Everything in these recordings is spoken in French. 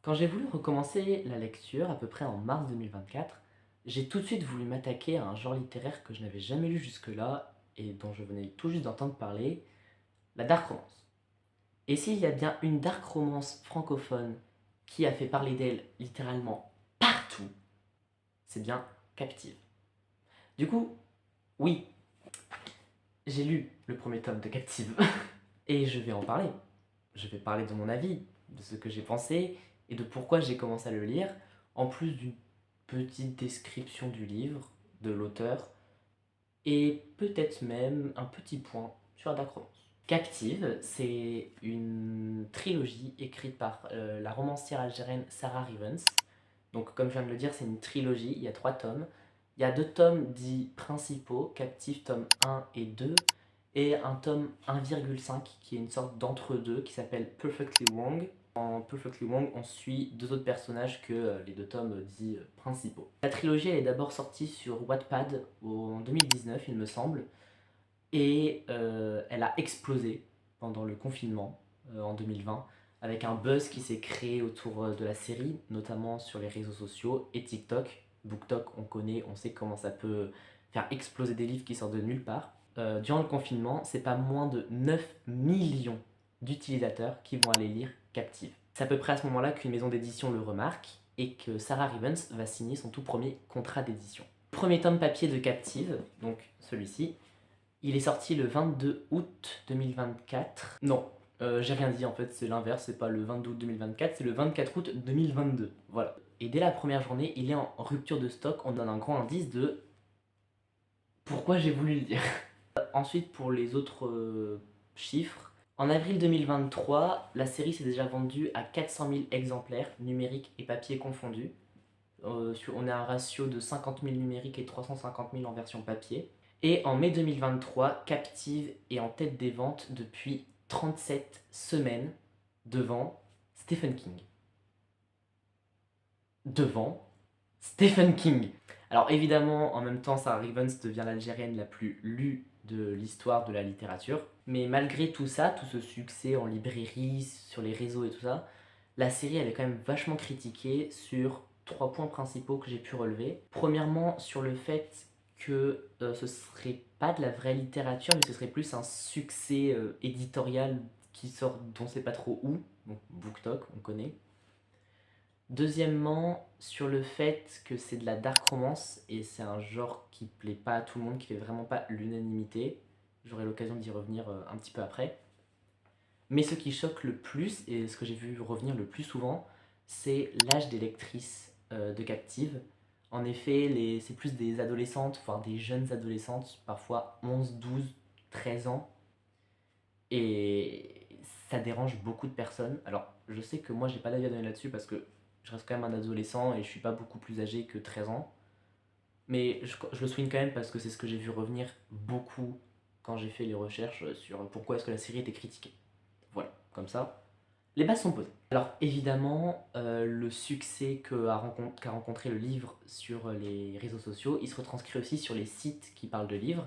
Quand j'ai voulu recommencer la lecture, à peu près en mars 2024, j'ai tout de suite voulu m'attaquer à un genre littéraire que je n'avais jamais lu jusque-là et dont je venais tout juste d'entendre parler, la dark romance. Et s'il y a bien une dark romance francophone qui a fait parler d'elle littéralement partout, c'est bien Captive. Du coup, oui, j'ai lu le premier tome de Captive et je vais en parler. Je vais parler de mon avis, de ce que j'ai pensé et de pourquoi j'ai commencé à le lire, en plus d'une petite description du livre, de l'auteur, et peut-être même un petit point sur la dark romance. Captive, c'est une trilogie écrite par la romancière algérienne Sarah Rivens. Donc comme je viens de le dire, c'est une trilogie, il y a 3 tomes. Il y a 2 tomes dits principaux, Captive tome 1 et 2, et un tome 1,5 qui est une sorte d'entre-deux qui s'appelle Perfectly Wrong. Dans Perfectly Wrong, on suit 2 autres personnages que les 2 tomes dits principaux. La trilogie, elle est d'abord sortie sur Wattpad en 2019, il me semble, et elle a explosé pendant le confinement en 2020 avec un buzz qui s'est créé autour de la série, notamment sur les réseaux sociaux et TikTok. BookTok, on connaît, on sait comment ça peut faire exploser des livres qui sortent de nulle part. Durant le confinement, c'est pas moins de 9 millions d'utilisateurs qui vont aller lire Captive. C'est à peu près à ce moment-là qu'une maison d'édition le remarque et que Sarah Rivens va signer son tout premier contrat d'édition. Premier tome papier de Captive, donc celui-ci, il est sorti le 22 août 2024. Non, j'ai rien dit en fait, c'est l'inverse, c'est pas le 22 août 2024, c'est le 24 août 2022. Voilà. Et dès la première journée, il est en rupture de stock. On donne un grand indice de pourquoi j'ai voulu le dire. Ensuite, pour les autres chiffres, en avril 2023, la série s'est déjà vendue à 400 000 exemplaires, numériques et papier confondus. On a un ratio de 50 000 numériques et 350 000 en version papier. Et en mai 2023, Captive est en tête des ventes depuis 37 semaines devant Stephen King. Devant Stephen King. Alors évidemment, en même temps, Sarah Rivens devient l'Algérienne la plus lue de l'histoire de la littérature. Mais malgré tout ça, tout ce succès en librairie, sur les réseaux et tout ça, la série elle est quand même vachement critiquée sur 3 points principaux que j'ai pu relever. Premièrement, sur le fait que ce serait pas de la vraie littérature, mais ce serait plus un succès éditorial qui sort d'on sait pas trop où, donc BookTok, on connaît. Deuxièmement, sur le fait que c'est de la dark romance, et c'est un genre qui plaît pas à tout le monde, qui fait vraiment pas l'unanimité. J'aurai l'occasion d'y revenir un petit peu après. Mais ce qui choque le plus, et ce que j'ai vu revenir le plus souvent, c'est l'âge des lectrices de Captive. En effet, c'est plus des adolescentes, voire des jeunes adolescentes, parfois 11, 12, 13 ans. Et ça dérange beaucoup de personnes. Alors, je sais que moi, j'ai pas d'avis à donner là-dessus parce que je reste quand même un adolescent et je suis pas beaucoup plus âgé que 13 ans. Mais je le souligne quand même parce que c'est ce que j'ai vu revenir beaucoup quand j'ai fait les recherches sur pourquoi est-ce que la série était critiquée. Voilà, comme ça, les bases sont posées. Alors évidemment, le succès qu'a rencontré le livre sur les réseaux sociaux, il se retranscrit aussi sur les sites qui parlent de livres.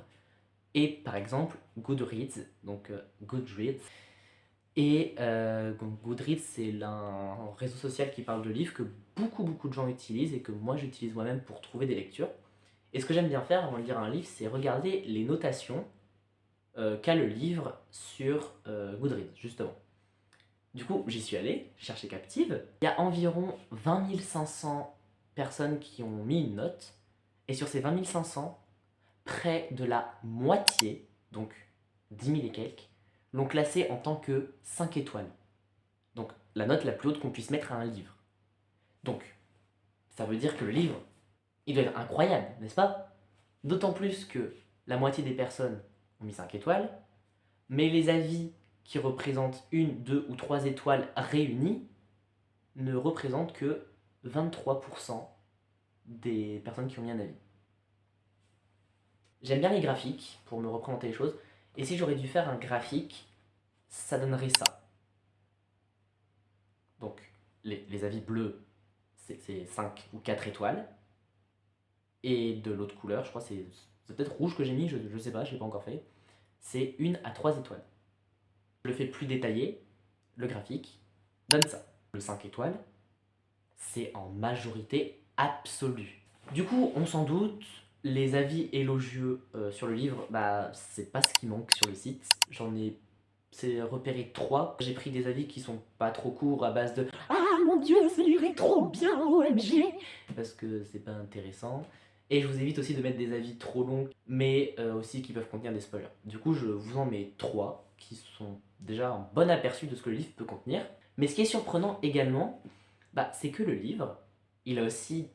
Et par exemple, Goodreads, donc Goodreads. Et donc Goodreads, c'est un réseau social qui parle de livres que beaucoup de gens utilisent et que moi j'utilise moi-même pour trouver des lectures. Et ce que j'aime bien faire avant de lire un livre, c'est regarder les notations qu'a le livre sur Goodreads, justement. Du coup, j'y suis allé, chercher Captive. Il y a environ 20 500 personnes qui ont mis une note. Et sur ces 20 500, près de la moitié, donc 10 000 et quelques, l'ont classé en tant que 5 étoiles. Donc la note la plus haute qu'on puisse mettre à un livre. Donc, ça veut dire que le livre, il doit être incroyable, n'est-ce pas? D'autant plus que la moitié des personnes ont mis 5 étoiles, mais les avis qui représentent 1, 2 ou 3 étoiles réunies ne représentent que 23% des personnes qui ont mis un avis. J'aime bien les graphiques pour me représenter les choses, et si j'aurais dû faire un graphique, ça donnerait ça. Donc, les avis bleus, c'est 5 ou 4 étoiles, et de l'autre couleur, je crois que c'est peut-être rouge que j'ai mis, je sais pas, je l'ai pas encore fait, c'est 1 à 3 étoiles. Je le fais plus détaillé, le graphique donne ça. Le 5 étoiles c'est en majorité absolue. Du coup, on s'en doute, les avis élogieux sur le livre, bah c'est pas ce qui manque sur le site. J'en ai repéré 3. J'ai pris des avis qui sont pas trop courts à base de «Ah mon Dieu, ce livre est trop bien, OMG!» parce que c'est pas intéressant. Et je vous évite aussi de mettre des avis trop longs, mais aussi qui peuvent contenir des spoilers. Du coup, je vous en mets 3 qui sont déjà un bon aperçu de ce que le livre peut contenir. Mais ce qui est surprenant également, bah, c'est que le livre, il a aussi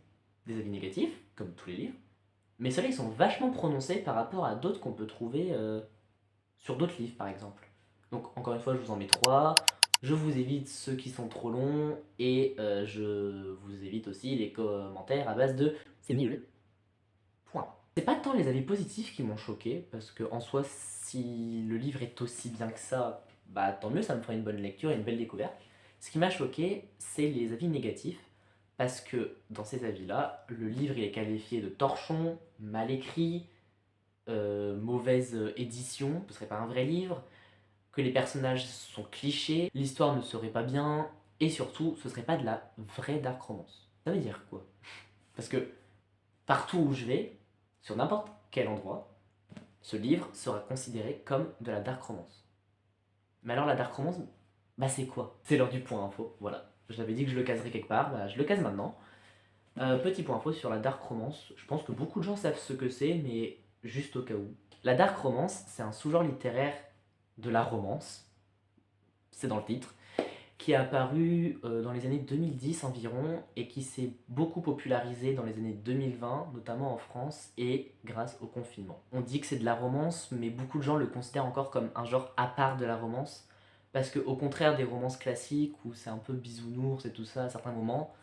des avis négatifs, comme tous les livres, mais ceux-là, ils sont vachement prononcés par rapport à d'autres qu'on peut trouver sur d'autres livres, par exemple. Donc, encore une fois, je vous en mets 3. Je vous évite ceux qui sont trop longs, et je vous évite aussi les commentaires à base de «c'est nul». Point. C'est pas tant les avis positifs qui m'ont choqué, parce que en soi, si le livre est aussi bien que ça, bah tant mieux, ça me fera une bonne lecture et une belle découverte. Ce qui m'a choqué, c'est les avis négatifs, parce que dans ces avis-là, le livre il est qualifié de torchon, mal écrit, mauvaise édition, ce serait pas un vrai livre, que les personnages sont clichés, l'histoire ne serait pas bien, et surtout, ce serait pas de la vraie dark romance. Ça veut dire quoi? Parce que partout où je vais, sur n'importe quel endroit, ce livre sera considéré comme de la dark romance. Mais alors la dark romance, bah c'est quoi? C'est l'heure du point info, voilà. Je l'avais dit que je le caserais quelque part, bah je le case maintenant. Petit point info sur la dark romance, je pense que beaucoup de gens savent ce que c'est, mais juste au cas où. La dark romance, c'est un sous-genre littéraire de la romance, c'est dans le titre, qui est apparu dans les années 2010 environ et qui s'est beaucoup popularisé dans les années 2020, notamment en France et grâce au confinement. On dit que c'est de la romance, mais beaucoup de gens le considèrent encore comme un genre à part de la romance, parce qu'au contraire des romances classiques où c'est un peu bisounours et tout ça à certains moments,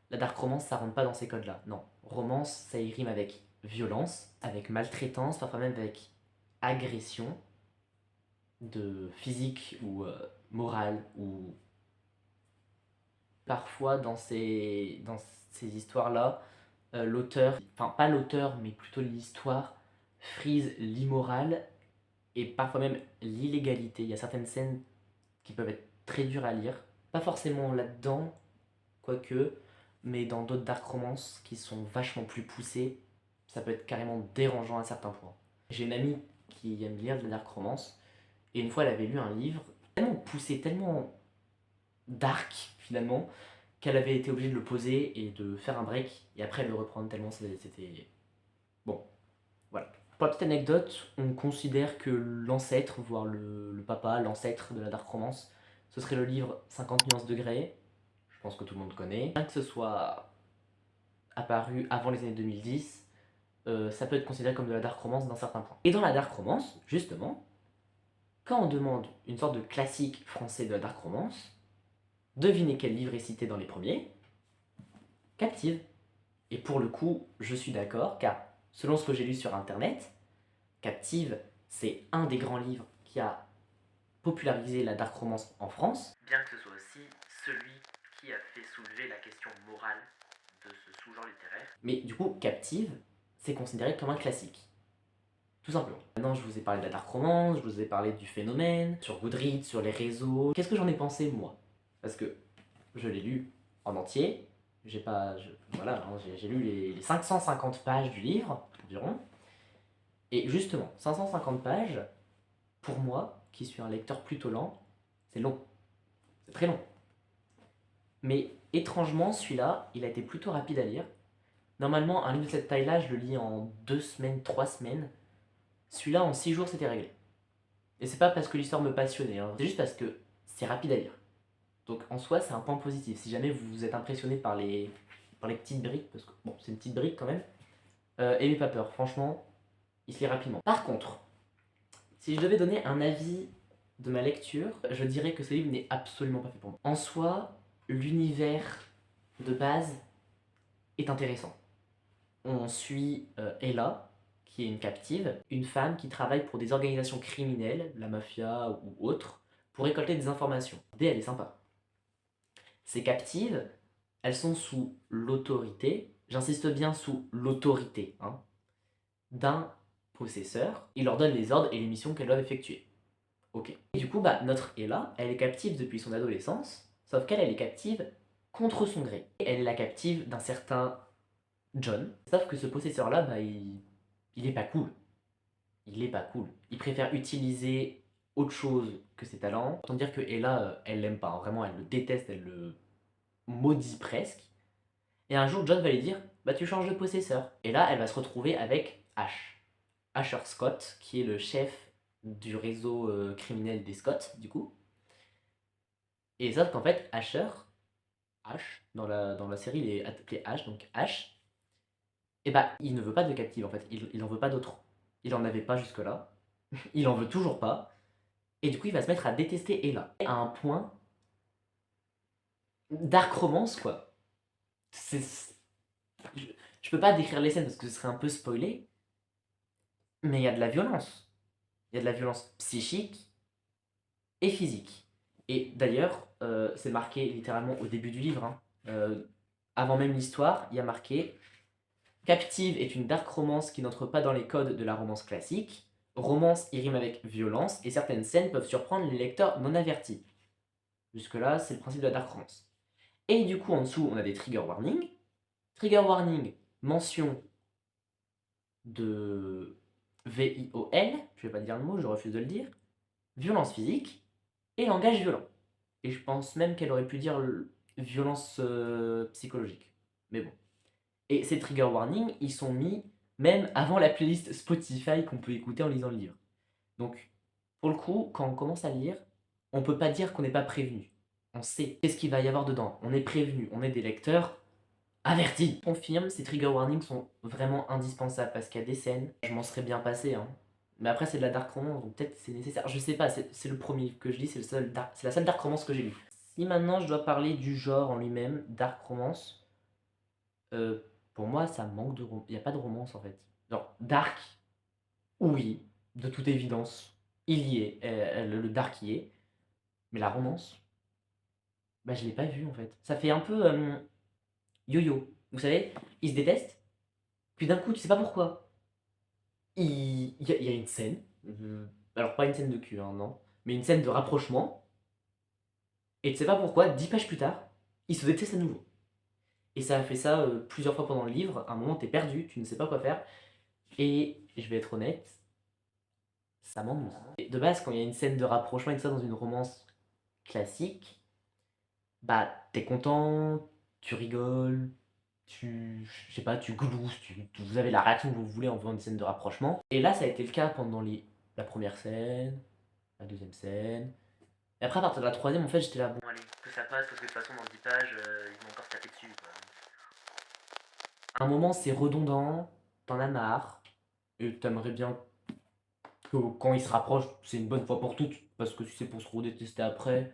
la dark romance ça rentre pas dans ces codes-là. Non, romance ça y rime avec violence, avec maltraitance, parfois même avec agression de physique ou morale ou parfois dans ces histoires-là, l'auteur, enfin pas l'auteur, mais plutôt l'histoire, frise l'immoral et parfois même l'illégalité. Il y a certaines scènes qui peuvent être très dures à lire. Pas forcément là-dedans, quoique, mais dans d'autres dark romances qui sont vachement plus poussées, ça peut être carrément dérangeant à certains points. J'ai une amie qui aime lire de la dark romance, et une fois elle avait lu un livre tellement poussé, tellement dark finalement, qu'elle avait été obligée de le poser et de faire un break et après le reprendre tellement c'était... Bon, voilà. Pour la petite anecdote, on considère que l'ancêtre, voire le papa, l'ancêtre de la dark romance, ce serait le livre 50 nuances de Grey, je pense que tout le monde connaît. Bien que ce soit apparu avant les années 2010, ça peut être considéré comme de la dark romance d'un certain point. Et dans la dark romance, justement, quand on demande une sorte de classique français de la dark romance, devinez quel livre est cité dans les premiers? Captive. Et pour le coup, je suis d'accord, car selon ce que j'ai lu sur internet, Captive, c'est un des grands livres qui a popularisé la dark romance en France, bien que ce soit aussi celui qui a fait soulever la question morale de ce sous-genre littéraire. Mais du coup, Captive, c'est considéré comme un classique. Tout simplement. Maintenant, je vous ai parlé de la dark romance, je vous ai parlé du phénomène, sur Goodreads, sur les réseaux. Qu'est-ce que j'en ai pensé, moi? Parce que je l'ai lu en entier, j'ai pas... voilà, hein, j'ai lu les 550 pages du livre, environ. Et justement, 550 pages, pour moi, qui suis un lecteur plutôt lent, c'est long. C'est très long. Mais étrangement, celui-là, il a été plutôt rapide à lire. Normalement, un livre de cette taille-là, je le lis en 2 semaines, 3 semaines. Celui-là, en 6 jours, c'était réglé. Et c'est pas parce que l'histoire me passionnait, hein. C'est juste parce que c'est rapide à lire. Donc en soi, c'est un point positif. Si jamais vous êtes impressionné par les petites briques, parce que bon, c'est une petite brique quand même, ayez pas peur, franchement, il se lit rapidement. Par contre, si je devais donner un avis de ma lecture, je dirais que ce livre n'est absolument pas fait pour moi. En soi, l'univers de base est intéressant. On suit Ella, qui est une captive, une femme qui travaille pour des organisations criminelles, la mafia ou autres, pour récolter des informations. L'idée, elle est sympa. Ces captives, elles sont sous l'autorité, j'insiste bien sous l'autorité, hein, d'un possesseur. Il leur donne les ordres et les missions qu'elles doivent effectuer. Ok. Et du coup, notre Ella, elle est captive depuis son adolescence, sauf qu'elle est captive contre son gré. Et elle est la captive d'un certain John. Sauf que ce possesseur-là, il est pas cool. Il est pas cool. Il préfère utiliser autre chose que ses talents. Autant dire que Ella, elle l'aime pas, hein. Vraiment, elle le déteste, elle le maudit presque. Et un jour, John va lui dire, bah tu changes de possesseur. Et là, elle va se retrouver avec Ash. Asher Scott, qui est le chef du réseau criminel des Scott, du coup. Et sauf qu'en fait, Ash, dans la série, il est appelé Ash, donc Ash, et bah, il ne veut pas de captive, en fait. Il en veut pas d'autre. Il en avait pas jusque-là. Il en veut toujours pas. Et du coup, il va se mettre à détester Ella. À un point dark romance, quoi. C'est... Je, je peux pas décrire les scènes parce que ce serait un peu spoilé, mais il y a de la violence. Il y a de la violence psychique et physique. Et d'ailleurs, c'est marqué littéralement au début du livre, hein. Avant même l'histoire, il y a marqué Captive est une dark romance qui n'entre pas dans les codes de la romance classique. Romance y rime avec violence et certaines scènes peuvent surprendre les lecteurs non avertis. Jusque-là, c'est le principe de la dark romance. Et du coup, en dessous, on a des trigger warnings. Trigger warning, mention de VIOL, je vais pas dire le mot, je refuse de le dire, violence physique et langage violent. Et je pense même qu'elle aurait pu dire violence psychologique. Mais bon. Et ces trigger warnings, ils sont mis même avant la playlist Spotify qu'on peut écouter en lisant le livre. Donc, pour le coup, quand on commence à lire, on peut pas dire qu'on n'est pas prévenu. On sait qu'est-ce qu'il va y avoir dedans. On est prévenu, on est des lecteurs avertis. On confirme, ces trigger warnings sont vraiment indispensables parce qu'il y a des scènes, je m'en serais bien passé, hein. Mais après, c'est de la dark romance, donc peut-être c'est nécessaire. Je sais pas, c'est le premier livre que je lis, c'est la seule dark romance que j'ai lue. Si maintenant je dois parler du genre en lui-même, dark romance, euh, pour moi, ça manque de romance. Il n'y a pas de romance en fait. Genre, dark, oui, de toute évidence, il y est, le dark y est, mais la romance, bah je l'ai pas vue en fait. Ça fait un peu yo-yo. Vous savez, ils se détestent, puis d'un coup, tu sais pas pourquoi. Il y a une scène, alors pas une scène de cul, hein, non, mais une scène de rapprochement, et tu sais pas pourquoi, 10 pages plus tard, ils se détestent à nouveau. Et ça a fait ça plusieurs fois pendant le livre. À un moment, t'es perdu, tu ne sais pas quoi faire. Et je vais être honnête, ça m'ennuie. Et de base, quand il y a une scène de rapprochement et tout ça dans une romance classique, bah t'es content, tu rigoles, je sais pas, tu glousses, vous avez la réaction que vous voulez en faisant une scène de rapprochement. Et là, ça a été le cas pendant la première scène, la deuxième scène. Et après, à partir de la troisième, en fait, j'étais là, bon, allez, que ça passe, parce que de toute façon, dans 10 pages, ils vont encore se taper dessus, quoi. À un moment, c'est redondant, t'en as marre, et t'aimerais bien que quand ils se rapprochent, c'est une bonne fois pour toutes, parce que si c'est pour se redétester après,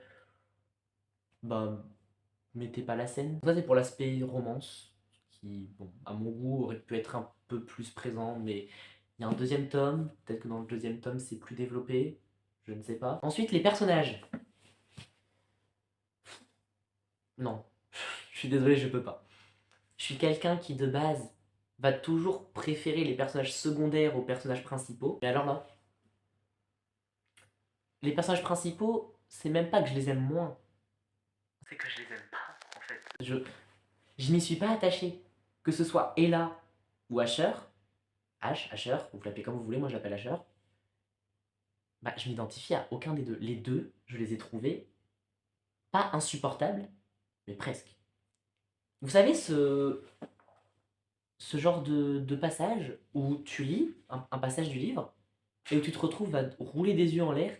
bah, mettez pas la scène. Ça, c'est pour l'aspect romance, qui, bon, à mon goût, aurait pu être un peu plus présent, mais il y a un deuxième tome, peut-être que dans le deuxième tome, c'est plus développé, je ne sais pas. Ensuite, les personnages. Non, je suis désolé, je peux pas. Je suis quelqu'un qui, de base, va toujours préférer les personnages secondaires aux personnages principaux. Mais alors là, les personnages principaux, c'est même pas que je les aime moins, c'est que je les aime pas, en fait. Je n'y suis pas attaché. Que ce soit Ella ou Asher, Asher, vous l'appelez comme vous voulez, moi je l'appelle Asher, bah, je m'identifie à aucun des deux. Les deux, je les ai trouvés pas insupportables, mais presque. Vous savez, ce genre de passage où tu lis un passage du livre et où tu te retrouves à rouler des yeux en l'air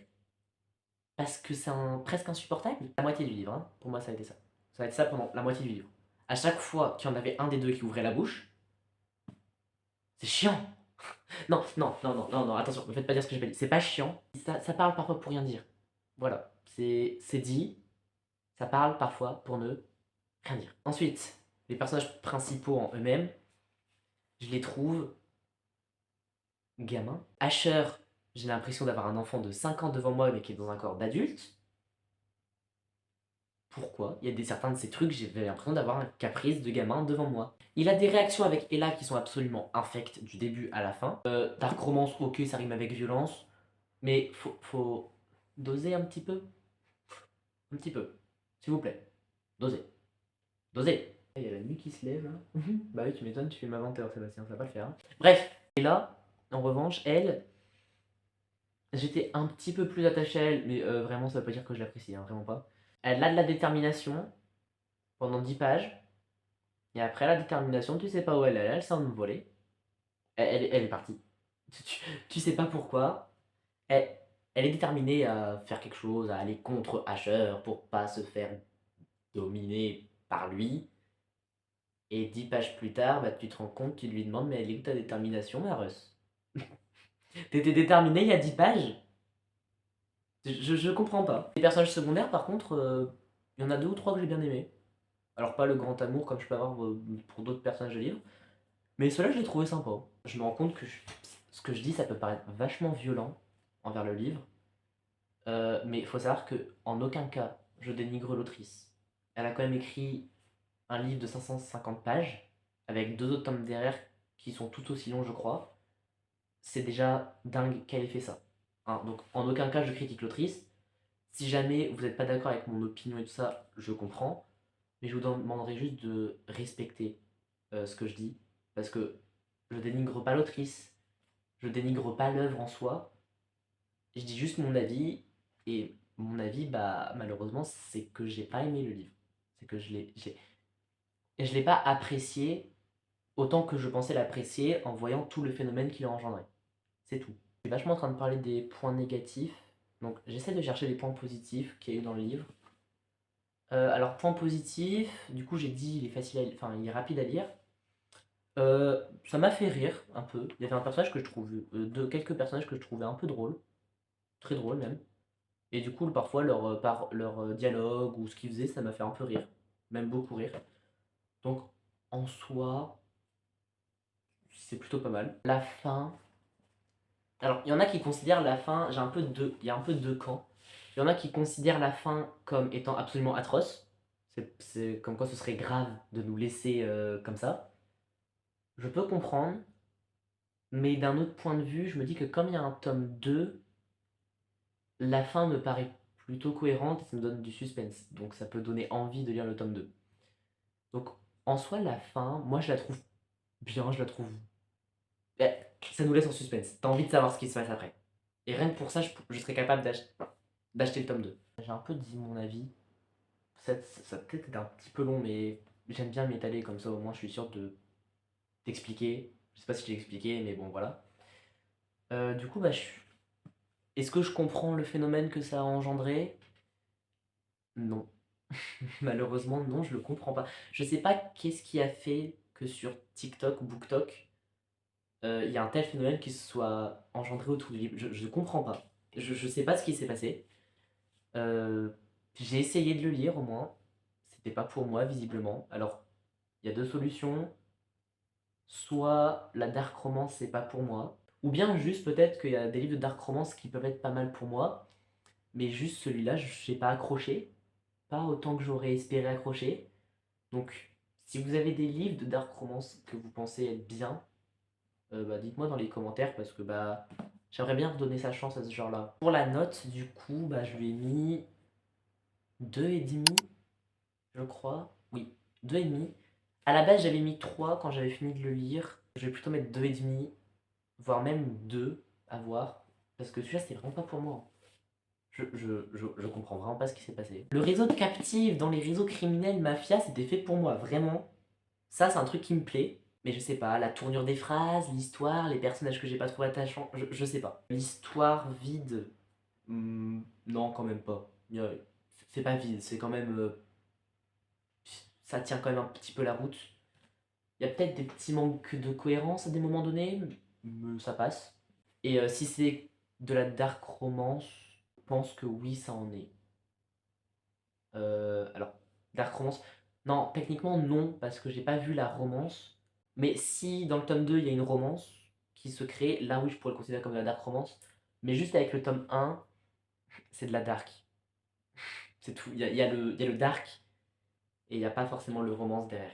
parce que c'est presque insupportable. La moitié du livre, hein, pour moi ça a été ça. Ça a été ça pendant la moitié du livre. À chaque fois qu'il y en avait un des deux qui ouvrait la bouche, c'est chiant. Non, non, non, non, non, non, attention, ne me faites pas dire ce que j'ai pas dit. C'est pas chiant, ça parle parfois pour rien dire. Voilà, c'est dit, ça parle parfois pour ne rien dire. Ensuite, les personnages principaux en eux-mêmes, je les trouve gamins. Asher, j'ai l'impression d'avoir un enfant de 5 ans devant moi mais qui est dans un corps d'adulte. Pourquoi? Il y a certains de ces trucs, j'ai l'impression d'avoir un caprice de gamin devant moi. Il a des réactions avec Ella qui sont absolument infectes du début à la fin. Dark romance, ok, ça rime avec violence, mais faut doser un petit peu. Un petit peu. S'il vous plaît. Doser. Doser. Il y a la nuit qui se lève là. Bah oui, tu m'étonnes, tu filmes à 20h, Sébastien, ça va pas le faire, hein. Bref, et là, en revanche, elle, j'étais un petit peu plus attaché à elle, mais vraiment, ça veut pas dire que je l'apprécie, hein, vraiment pas. Elle a de la détermination pendant 10 pages, et après la détermination, tu sais pas où elle s'est envolée. Elle est partie. Tu sais pas pourquoi. Elle, elle est déterminée à faire quelque chose, à aller contre Asher pour pas se faire dominer par lui. Et 10 pages plus tard, bah, tu te rends compte, tu lui demandes, mais elle est où ta détermination, ma Russ? T'étais déterminé il y a 10 pages? Je comprends pas. Les personnages secondaires, par contre, il y en a deux ou trois que j'ai bien aimés. Alors pas le grand amour comme je peux avoir pour d'autres personnages de livre, mais ceux-là, je les trouvais sympas. Je me rends compte que ce que je dis, ça peut paraître vachement violent envers le livre, mais il faut savoir que en aucun cas, je dénigre l'autrice. Elle a quand même écrit un livre de 550 pages, avec deux autres tomes derrière qui sont tout aussi longs, je crois. C'est déjà dingue qu'elle ait fait ça, hein. Donc en aucun cas, je critique l'autrice. Si jamais vous n'êtes pas d'accord avec mon opinion et tout ça, je comprends. Mais je vous demanderai juste de respecter ce que je dis. Parce que je dénigre pas l'autrice, je dénigre pas l'œuvre en soi. Je dis juste mon avis. Et mon avis, bah malheureusement, c'est que j'ai pas aimé le livre. C'est que je l'ai pas apprécié autant que je pensais l'apprécier en voyant tout le phénomène qu'il a engendré. C'est tout. Je suis vachement en train de parler des points négatifs. Donc j'essaie de chercher des points positifs qu'il y a eu dans le livre. Alors, point positif, du coup, j'ai dit, il est facile enfin, il est rapide à lire. Ça m'a fait rire un peu. Il y avait un personnage que je trouvais, quelques personnages que je trouvais un peu drôles, très drôles même. Et du coup, parfois, leur dialogue ou ce qu'ils faisaient, ça m'a fait un peu rire, même beaucoup rire. Donc, en soi, c'est plutôt pas mal. La fin. Alors, il y en a qui considèrent la fin, il y a un peu deux camps. Il y en a qui considèrent la fin comme étant absolument atroce. C'est comme quoi ce serait grave de nous laisser comme ça. Je peux comprendre, mais d'un autre point de vue, je me dis que comme il y a un tome 2, la fin me paraît plutôt cohérente et ça me donne du suspense. Donc ça peut donner envie de lire le tome 2. Donc en soi, la fin, moi je la trouve bien, je la trouve. Eh, ça nous laisse en suspense. T'as envie de savoir ce qui se passe après. Et rien que pour ça, je serais capable d'acheter le tome 2. J'ai un peu dit mon avis. Ça peut-être été un petit peu long, mais j'aime bien m'étaler comme ça, au moins je suis sûr de t'expliquer. Je sais pas si je l'ai expliqué, mais bon voilà. Du coup, est-ce que je comprends le phénomène que ça a engendré? Non. Malheureusement, non, je le comprends pas. Je sais pas qu'est-ce qui a fait que sur TikTok ou BookTok, il y a un tel phénomène qui se soit engendré autour du livre. Je comprends pas. Je sais pas ce qui s'est passé. Euh, j'ai essayé de le lire au moins. C'était pas pour moi, visiblement. Alors, il y a deux solutions. Soit la dark romance, c'est pas pour moi. Ou bien juste peut-être qu'il y a des livres de dark romance qui peuvent être pas mal pour moi. Mais juste celui-là, je n'ai pas accroché. Pas autant que j'aurais espéré accrocher. Donc, si vous avez des livres de dark romance que vous pensez être bien, bah, dites-moi dans les commentaires parce que bah, j'aimerais bien redonner sa chance à ce genre-là. Pour la note, du coup, bah, je lui ai mis 2,5, je crois. Oui, 2,5. À la base, j'avais mis 3 quand j'avais fini de le lire. Je vais plutôt mettre 2,5, voire même 2 à voir. Parce que celui-là, c'était vraiment pas pour moi. Je comprends vraiment pas ce qui s'est passé. Le réseau de captives dans les réseaux criminels mafia, c'était fait pour moi, vraiment. Ça, c'est un truc qui me plaît. Mais je sais pas, la tournure des phrases, l'histoire, les personnages que j'ai pas trouvé attachants, je sais pas. L'histoire vide, non, quand même pas. C'est pas vide, c'est quand même. Ça tient quand même un petit peu la route. Il y a peut-être des petits manques de cohérence à des moments donnés, mais ça passe. Et si c'est de la dark romance, je pense que oui, ça en est. Alors, dark romance, non, techniquement non, parce que j'ai pas vu la romance. Mais si dans le tome 2 il y a une romance qui se crée, là oui, je pourrais le considérer comme de la dark romance. Mais juste avec le tome 1, c'est de la dark. C'est tout. Il y a le dark et il n'y a pas forcément le romance derrière.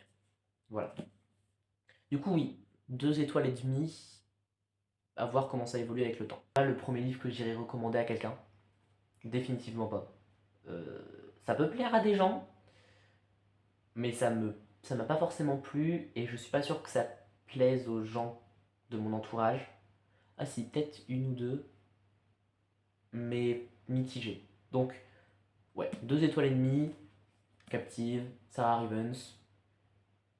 Voilà. Du coup, oui, 2 étoiles et demie, à voir comment ça évolue avec le temps. Pas le premier livre que j'irais recommander à quelqu'un. Définitivement pas. Ça peut plaire à des gens, mais ça me ça m'a pas forcément plu et je suis pas sûr que ça plaise aux gens de mon entourage. Ah si, peut-être une ou deux, mais mitigé. Donc, ouais, 2 étoiles et demie, Captive, Sarah Rivens.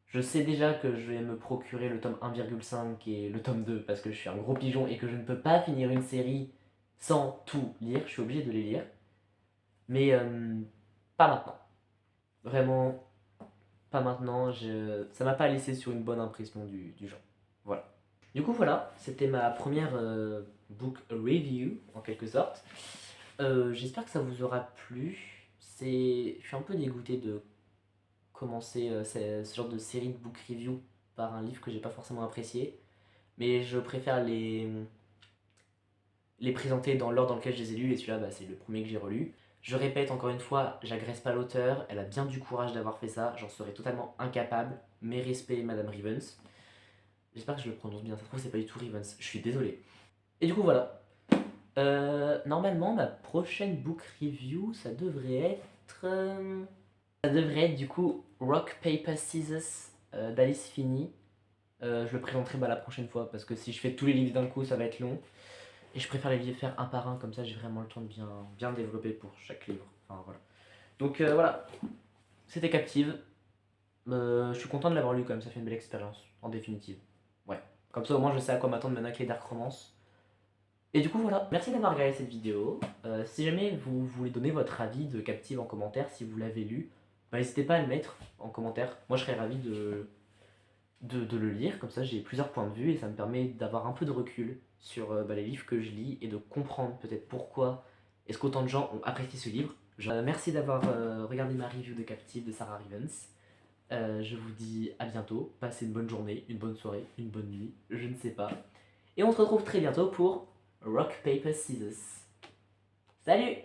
Je sais déjà que je vais me procurer le tome 1,5 et le tome 2 parce que je suis un gros pigeon et que je ne peux pas finir une série sans tout lire. Je suis obligé de les lire. Mais pas maintenant. Vraiment, pas maintenant. Ça m'a pas laissé sur une bonne impression du genre. Voilà. Du coup, voilà, c'était ma première book review en quelque sorte. J'espère que ça vous aura plu. Je suis un peu dégoûté de commencer ce genre de série de book review par un livre que j'ai pas forcément apprécié. Mais je préfère les présenter dans l'ordre dans lequel je les ai lus, et celui-là, bah, c'est le premier que j'ai relu. Je répète encore une fois, j'agresse pas l'auteur, elle a bien du courage d'avoir fait ça, j'en serais totalement incapable. Mes respects, Madame Rivens. J'espère que je le prononce bien, ça se trouve, c'est pas du tout Rivens, je suis désolé. Et du coup, voilà. Normalement, ma prochaine book review, ça devrait être du coup Rock, Paper, Scissors d'Alice Finney. Je le présenterai bah, la prochaine fois parce que si je fais tous les livres d'un coup, ça va être long. Et je préfère les faire un par un, comme ça j'ai vraiment le temps de bien développer pour chaque livre. Enfin, voilà. Donc voilà, c'était Captive. Je suis content de l'avoir lu quand même, ça fait une belle expérience, en définitive. Ouais, comme ça au moins je sais à quoi m'attendre maintenant avec les Dark Romance. Et du coup voilà, merci d'avoir regardé cette vidéo. Si jamais vous voulez donner votre avis de Captive en commentaire, si vous l'avez lu, bah, n'hésitez pas à le mettre en commentaire. Moi je serais ravi de le lire, comme ça j'ai plusieurs points de vue et ça me permet d'avoir un peu de recul sur bah, les livres que je lis et de comprendre peut-être pourquoi est-ce qu'autant de gens ont apprécié ce livre. Merci d'avoir regardé ma review de Captive de Sarah Rivens. Je vous dis à bientôt, passez une bonne journée, une bonne soirée, une bonne nuit, je ne sais pas. Et on se retrouve très bientôt pour Rock, Paper, Scissors. Salut!